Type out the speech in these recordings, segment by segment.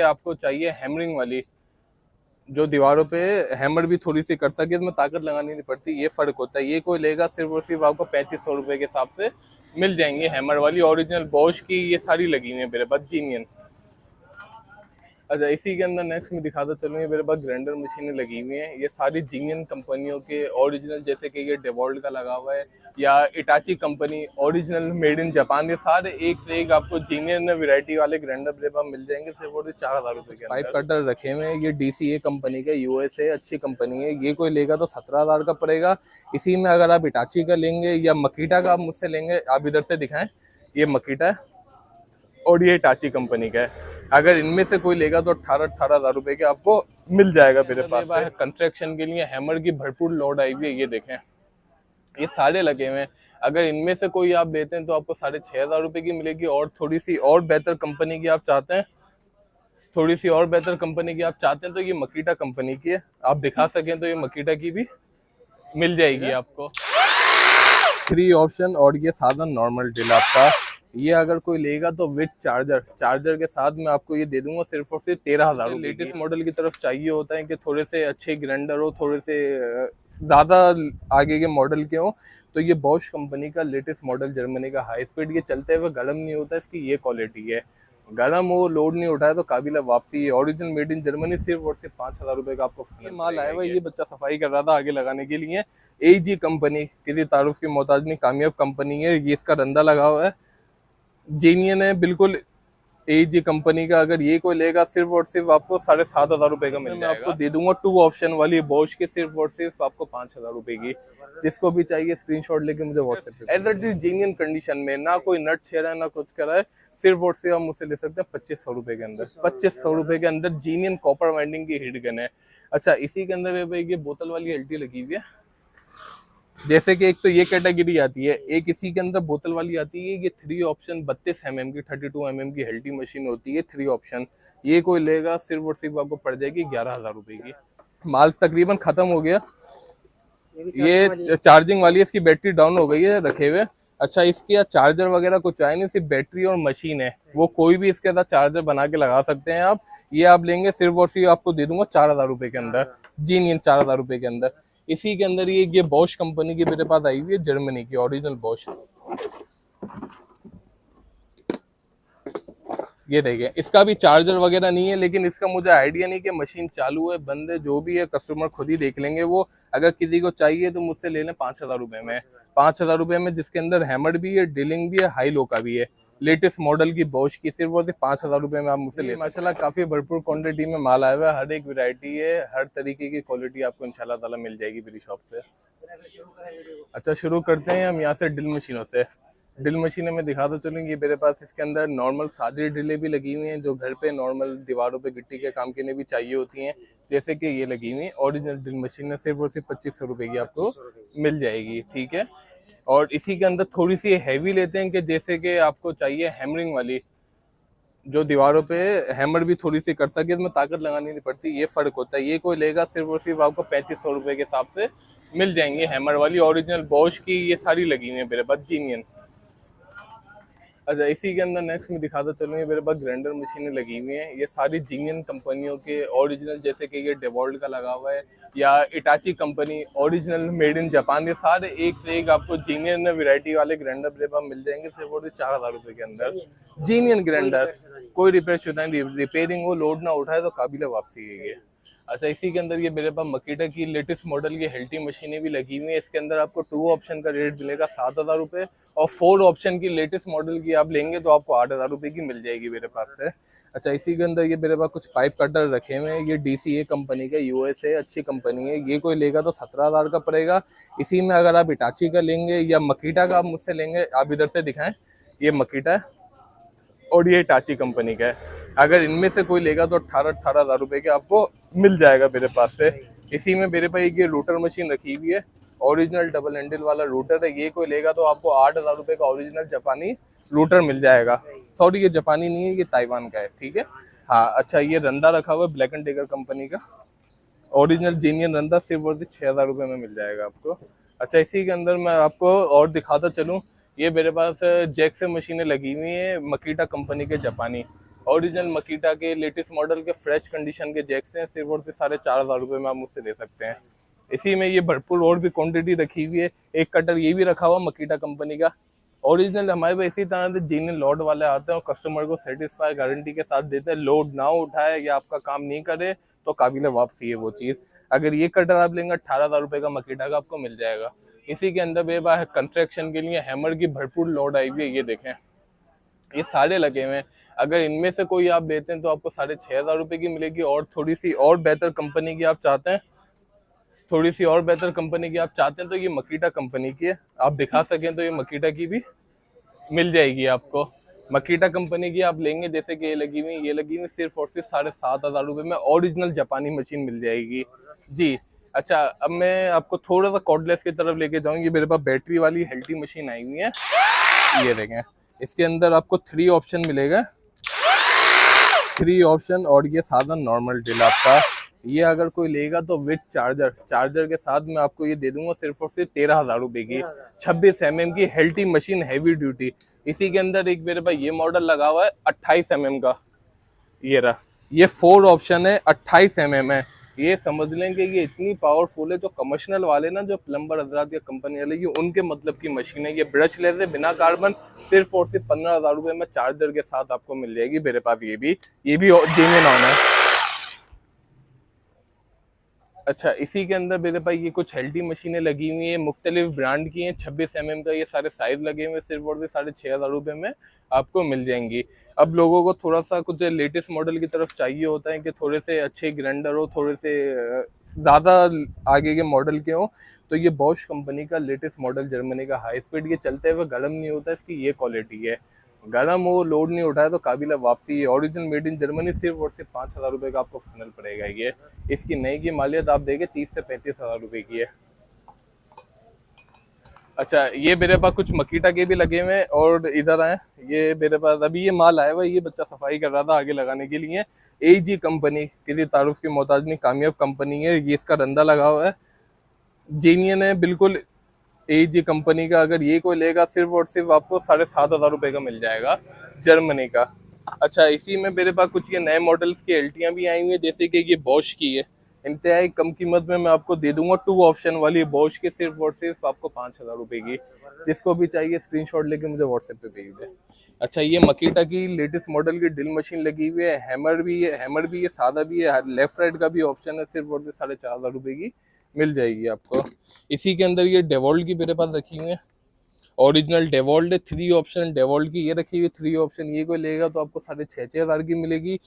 आपको चाहिए हैमरिंग वाली, जो दीवारों पे हैमर भी थोड़ी सी कर सके, इसमें ताकत लगानी नहीं पड़ती, ये फर्क होता है। ये कोई लेगा सिर्फ और सिर्फ आपको 3500 रुपये के हिसाब से मिल जाएंगे। हैमर वाली ओरिजिनल बॉश की ये सारी लगी हुई है मेरे पास, जीनियन। अच्छा, इसी के अंदर नेक्स्ट में दिखाता चलूँ, ये मेरे पास ग्राइंडर मशीनें लगी हुई हैं। ये सारी जीनियन कंपनियों के ओरिजिनल, जैसे कि ये डेवॉल्ट का लगा हुआ है या Hitachi company original made in Japan, ये सारे एक से एक आपको जीनियन वैरायटी वाले ग्राइंडर मेरे पास मिल जाएंगे सिर्फ और 4000 रुपये के। पाइप कटर रखे हुए हैं, ये DCA कंपनी का, USA अच्छी कंपनी है। ये कोई लेगा तो 17000 का पड़ेगा। इसी में अगर आप इटाची का लेंगे या मकीटा का आप मुझसे लेंगे, आप इधर से दिखाएं, ये मकीटा है और ये इटाची कंपनी का है। अगर इनमें से कोई लेगा तो 18,000 रुपए के आपको मिल जाएगा मेरे पास। कंस्ट्रक्शन के लिए हैमर की भरपूर लोड आई हुई है, ये देखें, ये सारे लगे हुए हैं। अगर इनमें से कोई आप लेते हैं तो आपको 6500 रुपए की मिलेगी। और थोड़ी सी और बेहतर कंपनी की आप चाहते हैं, तो ये मकीटा कंपनी की है, आप दिखा सकें तो ये मकीटा की भी मिल जाएगी आपको। 3 ऑप्शन और ये साधा नॉर्मल ड्रिल आपका, ये अगर कोई लेगा तो विद चार्जर के साथ मैं आपको ये दे दूंगा सिर्फ और सिर्फ 13,000। लेटेस्ट मॉडल की तरफ चाहिए होता है कि थोड़े से अच्छे ग्राइंडर हो, थोड़े से ज़्यादा आगे के मॉडल के हो, तो ये बॉश कंपनी का लेटेस्ट मॉडल जर्मनी का हाई स्पीड, ये चलते हुए गर्म नहीं होता, इसकी ये क्वालिटी है। गर्म हो, लोड नहीं उठाया तो काबिल वापसी है। ओरिजिनल मेड इन जर्मनी, सिर्फ और सिर्फ 5000 रुपये का आपको ये माल आया हुआ है। ये बच्चा सफाई कर रहा था आगे लगाने के लिए। AG कंपनी, किसी तारुफ की मोहताज नहीं, कामयाब कंपनी है। ये इसका रंदा लगा हुआ है, जीनियन है बिल्कुल, AG कंपनी का। अगर ये कोई लेगा सिर्फ और सिर्फ आपको 7500 रुपये का मिल जाएगा। मैं आपको दे दूंगा 2 ऑप्शन वाली बॉश के, सिर्फ और सिर्फ आपको 5000 रुपये की। जिसको भी चाहिए स्क्रीनशॉट लेके मुझे व्हाट्सएप पे, as it is genuine condition में, ना कोई नट छेड़ा है ना कुछ करा है, सिर्फ और सिर्फ आप मुझसे ले सकते हैं 2500 रुपये के अंदर। 2500 रुपये के अंदर जीनियन कॉपर वाइंडिंग की हीट गन है। अच्छा, इसी के अंदर ये बोतल वाली LT लगी हुई है। जैसे कि एक तो ये कैटेगरी आती है, एक इसी के अंदर बोतल वाली आती है। ये 3 ऑप्शन 32 mm की 32 mm की LT मशीन होती है, 3 ऑप्शन। ये कोई लेगा सिर्फ और सिर्फ आपको पड़ जाएगी 11,000 रुपये की। माल तकरीबन खत्म हो गया। ये चार्जिंग वाली है, इसकी बैटरी डाउन हो गई है रखे हुए। अच्छा, इसके चार्जर वगैरह कुछ आए नहीं, सिर्फ बैटरी और मशीन है। वो कोई भी इसके साथ चार्जर बना के लगा सकते हैं आप। ये आप लेंगे सिर्फ और सिर्फ आपको दे दूंगा 4000 रुपये के अंदर, जीनियन 4000 रुपये के अंदर। इसी के अंदर ये बॉश कंपनी की मेरे पास आई हुई है, जर्मनी की ओरिजिनल बॉश। ये देखिए, इसका भी चार्जर वगैरह नहीं है, लेकिन इसका मुझे आइडिया नहीं कि मशीन चालू है बंद है, जो भी है कस्टमर खुद ही देख लेंगे वो। अगर किसी को चाहिए तो मुझसे ले लें 5000 रुपये में, 5000 रुपये में, जिसके अंदर हैमर भी है, ड्रिलिंग भी है, हाई लो का भी है, लेटेस्ट मॉडल की बॉश की, सिर्फ और सिर्फ 5000 रुपये में आप मुझसे ले। माशाल्लाह काफी भरपूर क्वांटिटी में माल आया हुआ है, हर एक वैरायटी है, हर तरीके की क्वालिटी आपको इंशाल्लाह ताला मिल जाएगी मेरी शॉप से। अच्छा, शुरू करते हैं हम यहाँ से ड्रिल मशीनों से। ड्रिल मशीनें मैं दिखाता चलूँगी, मेरे पास इसके अंदर नॉर्मल सादी ड्रिलें भी लगी हुई हैं, जो घर पे नॉर्मल दीवारों पे गिट्टी के काम के लिए भी चाहिए होती हैं। जैसे कि ये लगी हुई है ओरिजिनल ड्रिल मशीन, सिर्फ और सिर्फ 2500 रुपये की आपको मिल जाएगी, ठीक है। और इसी के अंदर थोड़ी सी हैवी लेते हैं कि जैसे कि आपको चाहिए हैमरिंग वाली, जो दीवारों पे हैमर भी थोड़ी सी कर सके, इसमें ताकत लगानी नहीं पड़ती, ये फर्क होता है। ये कोई लेगा सिर्फ और सिर्फ आपको 3500 रुपये के हिसाब से मिल जाएंगे। हैमर वाली ओरिजिनल बॉश की ये सारी लगी हुई है मेरे पास, जीनियन। अच्छा, इसी के अंदर नेक्स्ट में दिखाता चलूँ, ये मेरे पास ग्राइंडर मशीनें लगी हुई हैं। ये सारी जीनियन कंपनियों के ओरिजिनल, जैसे कि ये डेवॉल्ट का लगा हुआ है या Hitachi company original made in Japan, ये सारे एक से एक आपको जीनियन वैरायटी वाले ग्राइंडर मेरे पास मिल जाएंगे सिर्फ और 4000 रुपये के अंदर। जीनियन ग्राइंडर, कोई रिपेयर शुदा नहीं, रिपेयरिंग हो, लोड ना उठाए तो काबिल वापसी है ये। अच्छा, इसी के अंदर ये मेरे पास मकीटा की लेटेस्ट मॉडल की हेल्टी मशीनें भी लगी हुई हैं। इसके अंदर आपको 2 ऑप्शन का रेट मिलेगा 7000 रुपये, और 4 ऑप्शन की लेटेस्ट मॉडल की आप लेंगे तो आपको 8000 रुपये की मिल जाएगी मेरे पास से। अच्छा, इसी के अंदर ये मेरे पास कुछ पाइप कटर रखे हुए हैं, ये DCA कंपनी का, USA अच्छी कंपनी है। ये कोई लेगा तो 17000 का पड़ेगा। इसी में अगर आप इटाची का लेंगे या मकीटा का आप मुझसे लेंगे, आप इधर से दिखाएं, ये मकीटा है और ये इटाची कंपनी का है। अगर इनमें से कोई लेगा तो 18,000 रुपये के आपको मिल जाएगा मेरे पास से। इसी में मेरे पास ये रूटर मशीन रखी हुई है, ओरिजिनल डबल हैंडल वाला रूटर है। ये कोई लेगा तो आपको 8000 रुपये का ओरिजिनल जापानी रूटर मिल जाएगा। सॉरी, ये जापानी नहीं है, ये ताइवान का है, ठीक है। हाँ, अच्छा, ये रंदा रखा हुआ है ब्लैक एंड टेगर कंपनी का, ओरिजिनल जीनियन रंदा, सिर्फ और सिर्फ 6000 रुपये में मिल जाएगा आपको। अच्छा, इसी के अंदर मैं आपको और दिखाता चलूँ, ये मेरे पास जैक से मशीनें लगी हुई हैं, मकीटा कंपनी के जापानी। ओरिजिनल मकीटा के लेटेस्ट मॉडल के फ्रेश कंडीशन के जैक्स हैं, सिर्फ और सिर्फ 4,500 में आप मुझसे ले सकते हैं। इसी में ये भरपूर और भी क्वांटिटी रखी हुई है। एक कटर ये भी रखा हुआ मकीटा कंपनी का ओरिजिनल। हमारे पास इसी तरह से जेन्युइन लोड वाले आते हैं और कस्टमर को सेटिस्फाई गारंटी के साथ देते हैं। लोड ना उठाए या आपका काम नहीं करे तो काबिल वापसी है वो चीज़। अगर ये कटर आप लेंगे 18,000 रुपये का मकीटा का आपको मिल जाएगा। इसी के अंदर बेबा है कंस्ट्रक्शन के लिए हैमर की भरपूर लोड आई हुई है। ये देखें, ये सारे लगे हुए हैं। अगर इनमें से कोई आप देते हैं तो आपको 6,500 रुपये की मिलेगी। और थोड़ी सी और बेहतर कंपनी की आप चाहते हैं, तो ये मकीटा कंपनी की है। आप दिखा सकें तो ये मकीटा की भी मिल जाएगी आपको। मकीटा कंपनी की आप लेंगे, जैसे कि ये लगी हुई सिर्फ और सिर्फ 7,500 रुपये में ओरिजिनल जापानी मशीन मिल जाएगी जी। अच्छा, अब मैं आपको थोड़ा सा कॉर्डलेस की तरफ लेके जाऊंगी। मेरे पास बैटरी वाली हेल्टी मशीन आई हुई है, ये देखें। इसके अंदर आपको 3 ऑप्शन मिलेगा, 3 ऑप्शन। और ये साधा नॉर्मल ड्रिल आपका, ये अगर कोई लेगा तो विद चार्जर के साथ मैं आपको ये दे दूंगा सिर्फ और सिर्फ 13,000 रुपये की। 26 mm की हेल्टी मशीन, हैवी ड्यूटी। इसी के अंदर एक मेरे पास ये मॉडल लगा हुआ है 28 mm का, ये रहा। ये 4 ऑप्शन है, 28 mm है। ये समझ लें कि ये इतनी पावरफुल है, जो कमर्शियल वाले ना, जो प्लम्बर हजरात या कंपनी वाले, ये उनके मतलब की मशीन है। ये ब्रशलेस है, बिना कार्बन, सिर्फ और सिर्फ 15,000 रुपये में चार्जर के साथ आपको मिल जाएगी मेरे पास। ये भी जेन्युइन ऑन है। अच्छा, इसी के अंदर मेरे पास ये कुछ हेल्टी मशीनें लगी हुई हैं, मुख्तलिफ ब्रांड की हैं। 26 mm का ये सारे साइज लगे हुए, सिर्फ और सिर्फ 6,500 रुपये में आपको मिल जाएंगी। अब लोगों को थोड़ा सा कुछ लेटेस्ट मॉडल की तरफ चाहिए होता है कि थोड़े से अच्छे ग्राइंडर हो, थोड़े से ज़्यादा आगे के मॉडल के हो, तो ये बॉश कंपनी का लेटेस्ट मॉडल जर्मनी का हाई स्पीड, ये चलते हुए गर्म नहीं होता, इसकी ये क्वालिटी है। गर्म हो, लोड नहीं उठाए तो काबिल वापसी है। ओरिजिनल मेड इन जर्मनी, सिर्फ और सिर्फ 5,000 रुपये का आपको फाइनल पड़ेगा। ये इसकी नई की मालियत आप देंगे 30 से 35,000 रुपये की है। अच्छा, ये मेरे पास कुछ मकीटा के भी लगे हुए हैं। और इधर आए, ये मेरे पास अभी ये माल आया हुआ है, ये बच्चा सफाई कर रहा था आगे लगाने के लिए। AG कंपनी, किसी तारुफ की मोहताज नहीं, कामयाब कंपनी है। ये इसका रंदा लगा हुआ है, जेन्युइन है बिल्कुल। AG कंपनी का अगर ये कोई लेगा सिर्फ और सिर्फ आपको 7,500 रुपये का मिल जाएगा, जर्मनी का। अच्छा, इसी में मेरे पास कुछ ये नए मॉडल्स की एल्टियाँ भी आई हुई हैं, जैसे कि ये बॉश की है। इंतहाई कम कीमत में मैं आपको दे दूंगा 2 ऑप्शन वाली बॉश की, सिर्फ और सिर्फ आपको 5,000 रुपये की। जिसको भी चाहिए स्क्रीनशॉट लेके मुझे व्हाट्सएप पे भेज दें। अच्छा, ये मकीटा की लेटेस्ट मॉडल की ड्रिल मशीन लगी हुई है। हैमर भी है, सादा भी है, लेफ्ट राइट का भी ऑप्शन है, सिर्फ और सिर्फ 4,500 रुपये की मिल जाएगी आपको। इसी के अंदर ये डेवॉल्ट की मेरे पास रखी हुई है, ओरिजिनल डेवॉल्ट है। 3 ऑप्शन डेवॉल्ट की ये रखी हुई है, 3 ऑप्शन। ये कोई लेगा तो आपको 6,500 की मिलेगी।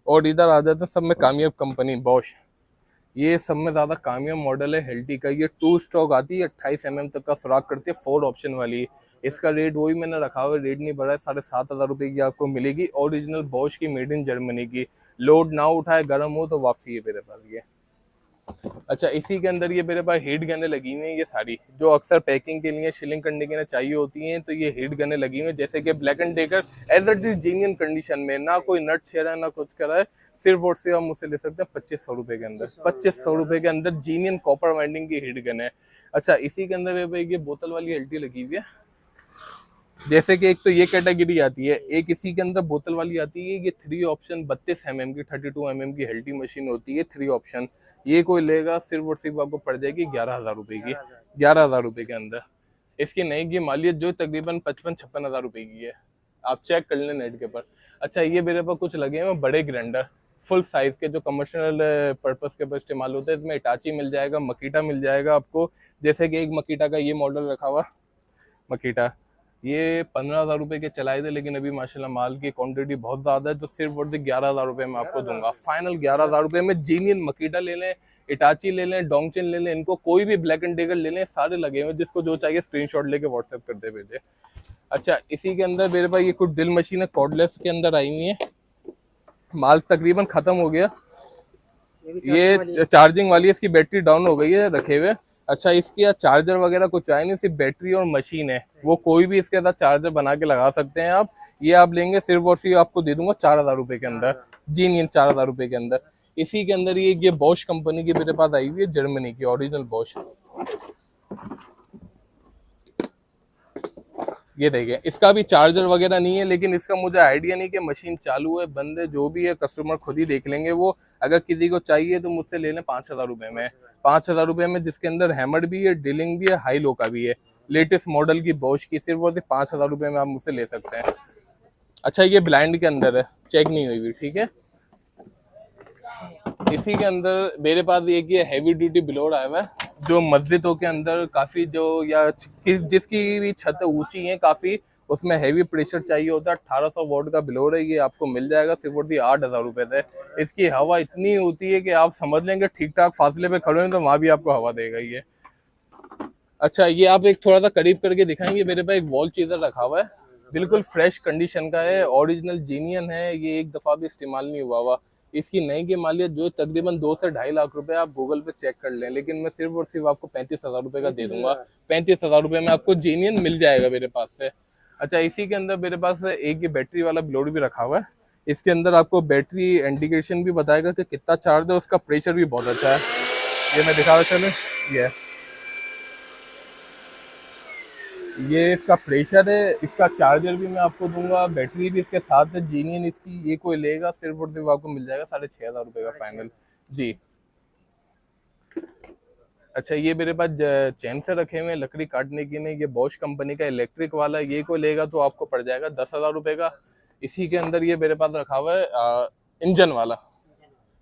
और इधर आ जाता है सब में कामयाब कंपनी बॉश, ये सब में ज़्यादा कामयाब मॉडल है हेल्टी का। ये 2 स्टॉक आती है, 28 mm तक का सुराग करती है, 4 ऑप्शन वाली। इसका रेट वही मैंने रखा हुआ है, रेट नहीं बढ़ा है। 7,500 रुपये की आपको मिलेगी, ओरिजिनल बॉश की, मेड इन जर्मनी की। लोड ना उठाए, गर्म हो तो वापसी है मेरे पास ये। अच्छा, इसी के अंदर ये मेरे पास हीट गनें लगी हुई हैं, ये सारी जो अक्सर पैकिंग के लिए, शिलिंग करने के लिए चाहिए होती हैं। तो ये हीट गनें लगी हुई हैं, जैसे कि Black and Decker, as it is genuine condition में, ना कोई नट छेड़ा है ना कुछ करा है। सिर्फ और सिर्फ हम मुझसे ले सकते हैं 2,500 रुपये के अंदर। 2,500 रुपये के अंदर जेन्युइन कॉपर वाइंडिंग की हीट गन है। अच्छा, इसी के अंदर मेरे पास ये बोतल वाली एल्टी लगी हुई है, जैसे कि एक तो ये कैटेगरी आती है, एक इसी के अंदर बोतल वाली आती है। ये 3 ऑप्शन 32 mm की, 32 mm की हेल्टी मशीन होती है, 3 ऑप्शन। ये कोई लेगा सिर्फ और सिर्फ आपको पड़ जाएगी 11,000 रुपये की, 11,000 रुपये के अंदर। इसकी नई की मालियत जो तकरीबन 55-56,000 रुपये की है, आप चेक कर लें नेट के ऊपर। अच्छा, ये मेरे पास कुछ लगे हैं बड़े ग्राइंडर, फुल साइज के, जो कमर्शियल पर्पस के ऊपर इस्तेमाल होते हैं। इसमें इटाची मिल जाएगा, मकीटा मिल जाएगा आपको। जैसे कि एक मकीटा का ये मॉडल रखा हुआ मकीटा, ये 15,000 रुपये के चलाए थे, लेकिन अभी माशाल्लाह माल की क्वांटिटी बहुत ज़्यादा है, तो सिर्फ और सिर्फ 11,000 रुपये में आपको दूंगा। फाइनल 11,000 रुपये में जेन्युइन मकीटा ले लें, इटाची ले लें, डोंगचिन ले लें, इनको कोई भी ब्लैक एंड डेकर ले लें, सारे लगे हुए। जिसको जो चाहिए स्क्रीनशॉट लेके व्हाट्सएप कर दे भेजे। अच्छा, इसी के अंदर मेरे पास ये कुछ ड्रिल मशीन है, कॉर्डलेस के अंदर आई हुई है। माल तकरीबन ख़त्म हो गया, ये चार्जिंग वाली है, इसकी बैटरी डाउन हो गई है रखे हुए। अच्छा, इसकी चार्जर वगैरह कुछ आए नहीं, सिर्फ बैटरी और मशीन है। वो कोई भी इसके साथ चार्जर बना के लगा सकते हैं आप। ये आप लेंगे सिर्फ और सिर्फ आपको दे दूंगा 4,000 रुपये के अंदर, जी 4,000 रुपये के अंदर। इसी के अंदर ये बॉश कंपनी की मेरे पास आई हुई है, जर्मनी की ओरिजिनल बॉश। ये देखिए, इसका भी चार्जर वगैरह नहीं है, लेकिन इसका मुझे आइडिया नहीं कि मशीन चालू है बंद है, जो भी है कस्टमर खुद ही देख लेंगे। वो अगर किसी को चाहिए तो मुझसे ले लें 5,000 रुपये में, 5,000 रुपये में, जिसके अंदर हैमर भी है, ड्रिलिंग भी है, हाई लो का भी है, लेटेस्ट मॉडल की बॉश की, सिर्फ और सिर्फ 5,000 रुपये में आप मुझसे ले सकते हैं। अच्छा, ये ब्लाइंड के अंदर है, चेक नहीं हुई, ठीक है। इसी के अंदर मेरे पास एक ये हैवी ड्यूटी ब्लोअर आया हुआ है, जो मस्जिदों के अंदर काफ़ी जो या जिसकी भी छत ऊंची है काफ़ी, उसमें हैवी प्रेशर चाहिए होता है। 1800 वोल्ट का ब्लोअर है, ये आपको मिल जाएगा सिर्फ और सिर्फ 8,000 रुपये से। इसकी हवा इतनी होती है कि आप समझ लेंगे ठीक ठाक फासले पे खड़े हैं तो वहाँ भी आपको हवा देगा ये। अच्छा, ये आप एक थोड़ा सा करीब करके दिखाएंगे। मेरे पास एक वॉल चीजर रखा हुआ है, बिल्कुल फ्रेश कंडीशन का है, ओरिजिनल जीनियन है, ये एक दफ़ा भी इस्तेमाल नहीं हुआ। इसकी नई की मालियत जो तकरीबन 2 से 2.5 लाख रुपए, आप गूगल पे चेक कर लें, लेकिन मैं सिर्फ और सिर्फ आपको 35,000 रुपये का दे दूंगा। 35,000 रुपये में आपको जीनियन मिल जाएगा मेरे पास से। अच्छा, इसी के अंदर मेरे पास एक ये बैटरी वाला ब्लोअर भी रखा हुआ है। इसके अंदर आपको बैटरी इंडिकेशन भी बताएगा कि कितना चार्ज है, उसका प्रेशर भी बहुत अच्छा है। ये मैं दिखा रहा चले, ये इसका प्रेशर है, इसका चार्जर भी मैं आपको दूंगा, बैटरी भी इसके साथ है, जीनियन इसकी। ये कोई लेगा सिर्फ और सिर्फ आपको मिल जाएगा 6,500 रुपये का फाइनल जी। अच्छा, ये मेरे पास चैन से रखे हुए हैं लकड़ी काटने के लिए, ये बॉश कंपनी का इलेक्ट्रिक वाला, ये कोई लेगा तो आपको पड़ जाएगा 10,000 रुपये का। इसी के अंदर ये मेरे पास रखा हुआ है इंजन वाला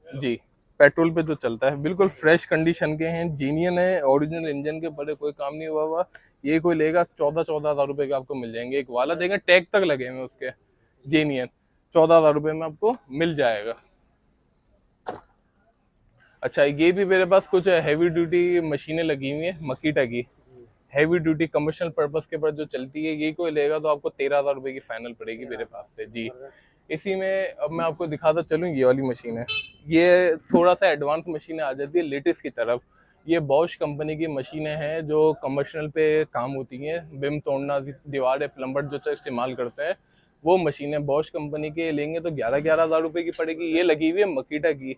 जी, पेट्रोल पे जो चलता है, बिल्कुल फ्रेश कंडीशन के हैं, जीनियन है, ओरिजिनल इंजन के, बड़े कोई काम नहीं हुआ। ये कोई लेगा 14,000 रुपये का आपको मिल जाएंगे। एक वाला देंगे, टैग तक लगे हुए उसके, जीनियन, 14,000 रुपये में आपको मिल जाएगा। अच्छा, ये भी मेरे पास कुछ हैवी ड्यूटी मशीनें लगी हुई हैं मकीटा की, हैवी ड्यूटी कमर्शियल पर्पस के पर जो चलती है, ये कोई लेगा तो आपको 13,000 रुपये की फाइनल पड़ेगी मेरे पास से जी। इसी में अब मैं आपको दिखाता चलूँ, ये वाली मशीन है, ये थोड़ा सा एडवांस मशीनें आ जाती है लेटेस्ट की तरफ। ये बॉश कंपनी की मशीनें हैं जो कमर्शियल पे काम होती हैं, बिम तोड़ना, दीवारें, प्लम्बर जो इस्तेमाल करते हैं, वो मशीनें बॉश कंपनी के लेंगे तो 11,000 रुपये की पड़ेगी। ये लगी हुई है मकीटा की,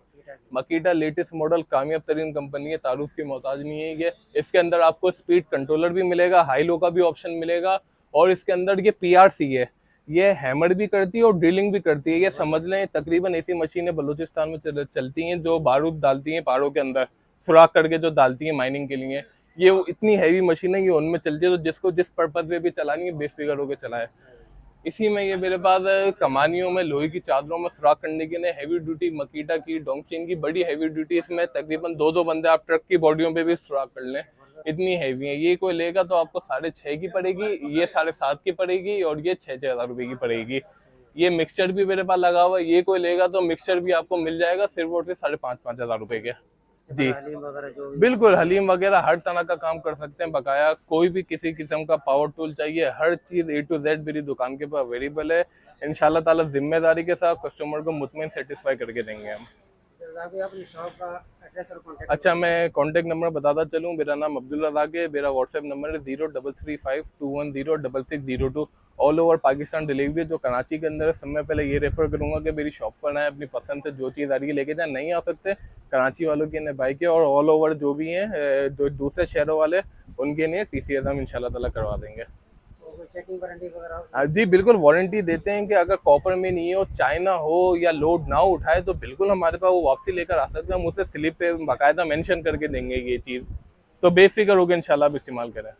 मकीटा लेटेस्ट मॉडल, कामयाब तरीन कंपनी है, तारुफ की मोहताज नहीं है ये। इसके अंदर आपको स्पीड कंट्रोलर भी मिलेगा, हाई लो का भी ऑप्शन मिलेगा, और इसके अंदर ये PRC है, ये हैमर भी करती है और ड्रिलिंग भी करती है। ये समझ लें तकरीबन ऐसी मशीनें बलूचिस्तान में चलती हैं जो बारूद डालती हैं पहाड़ों के अंदर, सुराख करके जो डालती हैं माइनिंग के लिए। ये इतनी हैवी मशीन है, ये उनमें चलती है, तो जिसको जिस पर्पज पे भी चलानी है बेफिक्र होकर चलाए। इसी में ये मेरे पास कमानियों में लोहे की चादरों में सुराख करने के लिए हैवी ड्यूटी मकीटा की, डोंगचिन की बड़ी हैवी ड्यूटी, इसमें तकरीबन 2-2 बंदे आप ट्रक की बॉडियों पे भी सुराख कर लें, इतनी हैवी है। ये कोई लेगा तो आपको 6,500 की पड़ेगी, ये 7,500 की पड़ेगी, और ये 6,000 रुपये की पड़ेगी। ये मिक्सचर भी मेरे पास लगा हुआ है, ये कोई लेगा तो मिक्सचर भी आपको मिल जाएगा सिर्फ और सिर्फ 5,500 के जी। बिल्कुल, हलीम वगैरह हर तरह का काम कर सकते हैं बकाया। कोई भी किसी किस्म का पावर टूल चाहिए, हर चीज़ A to Z मेरी दुकान के पास अवेलेबल है। इंशाल्लाह ताला जिम्मेदारी के साथ कस्टमर को मुतमईन सेटिस्फाई करके देंगे हम। अच्छा, मैं कॉन्टेक्ट नंबर बताता चलूँ, मेरा नाम अब्दुल रज़ाक है, मेरा व्हाट्सएप नंबर है 0335210602। ऑल ओवर पाकिस्तान डिलीवरी, जो कराची के अंदर है। सब में पहले ये रेफर करूँगा कि मेरी शॉप पर आए, अपनी पसंद से जो चीज़ आ रही है लेके जाए, नहीं आ सकते कराची वालों के लिए बाइक है, और ऑल ओवर जो भी हैं जो दूसरे शहरों वाले, उनके लिए TCS हम इंशाल्लाह ताला करवा देंगे। जी बिल्कुल, वारंटी देते हैं कि अगर कॉपर में नहीं हो, चाइना हो या लोड ना उठाए तो बिल्कुल हमारे पास वो वापसी लेकर आ सकते हैं। हम उसे स्लिप पे बाकायदा मेंशन करके देंगे ये चीज़, तो बेफिक्र होकर इंशाल्लाह आप इस्तेमाल करें।